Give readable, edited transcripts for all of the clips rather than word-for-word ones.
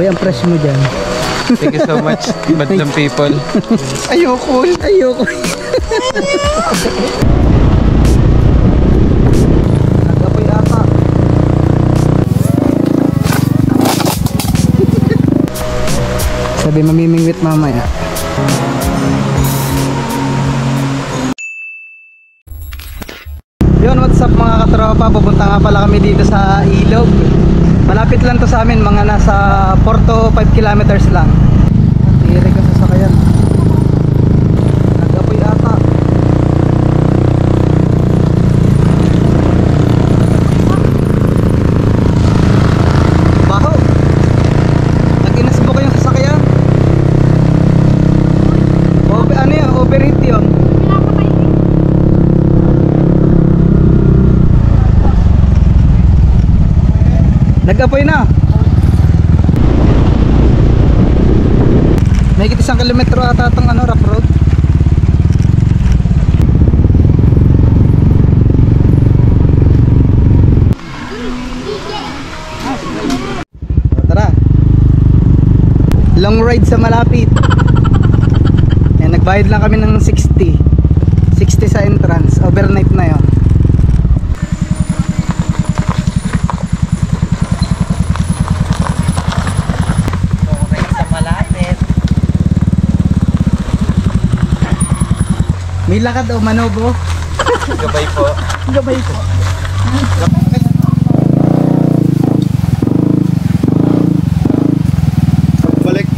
Kuya, ang fresh mo dyan. Thank you so much, madlang people. Ayoko. Ayoko. Nag-apoy ata. Sabi mamimingwit mamaya. Yun, what's up mga katropa? Pupunta nga pala kami dito sa Ilog. Malapit lang to sa amin, mga nasa 4 to 5 kilometers lang. Tiri ka sa sakayan. Nag-apoy ata. Baho. Nag-inasbo ko yung sasakyan. Ano yun? Overheat yun. Nag-apoy na. May higit 1 kilometro ata itong rough road. Tara. Long ride sa malapit. Yan, nagbayad lang kami ng 60 sa entrance. Overnight na yun. May lakad o manobo? Gabay po. Gabay po. Balik.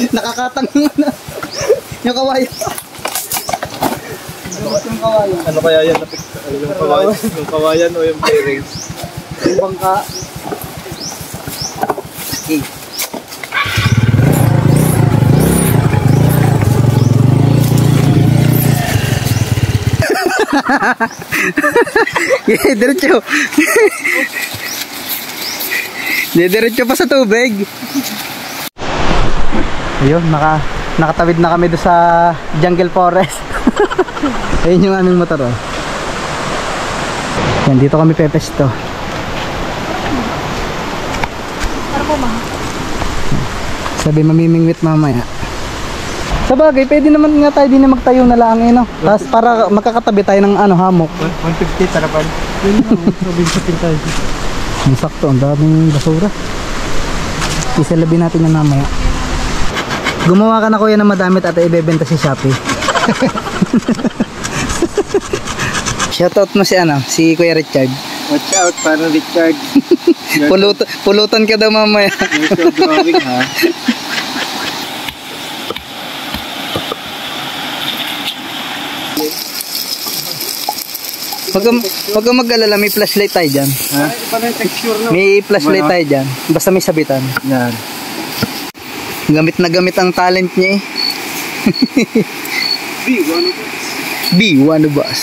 Nakakatang yung kawayan. Yung kawayan. Ano kaya yan? Yung kawayan o yung bearings? Yung bangka. Okay. Diretso. Diretso pa sa tubig. Ayun, nakatawid na kami doon sa jungle forest. Ayun yung aming motor. Oh. Yan, dito kami pepesto. Sabi mamimingwit mamaya. Sa bagay, pwede naman nga tayo din na magtayo na lang no? Tapos para makakatabi tayo ng hammock. 150 sarapan. Ang sakto, ang daming basura. Isalabi natin yung mamaya. Gumawa ka na kuya ng madamit at ibebenta si Shopee. Shoutout mo si Kuya Richard. Watch out, parang Richard. Pulutan ka daw mamaya. You're so growing, ha? Huwag kang mag-alala, may flashlight tayo dyan. Ha? Iba na yung texture, no? May flashlight tayo dyan. Basta may sabitan. Yan. Gamit na gamit ang talent niya eh. B1 bus.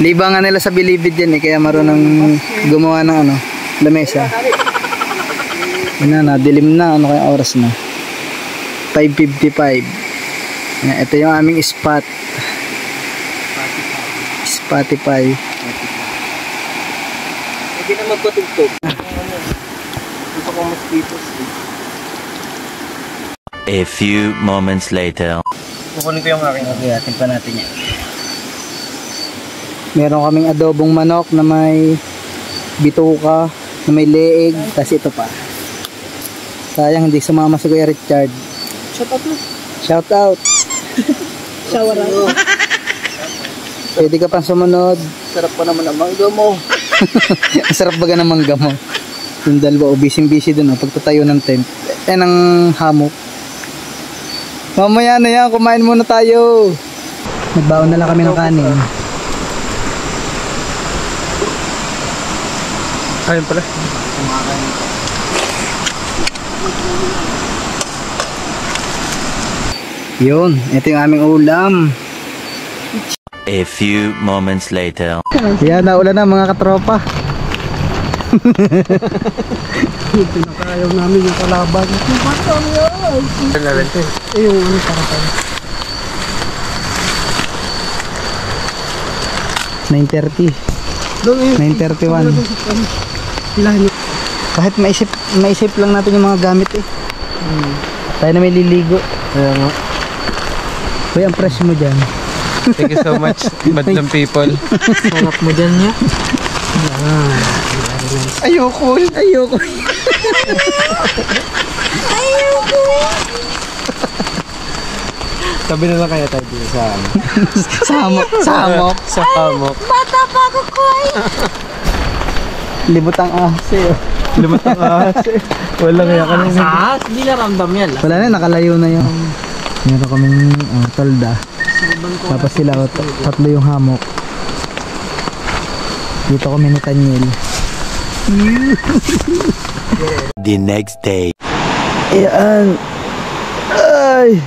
Libangan nila sa Bilibid yan eh. Kaya marunong gumawa ng lamesa. Dilim na. Ano kaya oras na? 5:55. Yan, ito yung aming spot. Spotify. Hindi na magpatugtog. Gusto ko mosquitos eh. A few moments later. Kukunin ko yung aking. Okay, atin pa natin yan. Meron kaming adobong manok na may bituka, na may leeg, tas ito pa. Sayang hindi sumama si Kuya Richard. Shout out mo. Shout out. Shower out. Pwede ka pang sumunod. Sarap pa naman ang mangga mo. Ang sarap baga ng mangga mo. Yung dalawa, busy dun pagtatayo ng tent. Ng hammock. Mamaya na yan, kumain muna tayo. Nagbaon na lang kami ng kanin. Kumakain pala. Yun, ito yung aming ulam. A few moments later. Yan, naulan na mga katropa. Pinakayaw namin yung kalaban. Yung ano para tayo. 9:30. 9:31. Kahit maisip lang natin yung mga gamit eh. Tayo na may liligo. Kaya nga. Uy, ang fresh mo dyan. Thank you so much, madlang people. Sarap mo dyan niya. Ayoko. Ayoko. Sabi na lang kaya tayo dito sa Samok. Samok. sa hammock. Bata pa ako, Koy! Libot ang ahas eh. Limat ang ahas eh. Walang kaya ka nang Ahas? Hindi naramdam yan. Wala na, nakalayo na yung meron kaming tolda. Tapos sila tatlo yung hamok. Dito kami ni Tanyel. The next day. Ayan. Ay.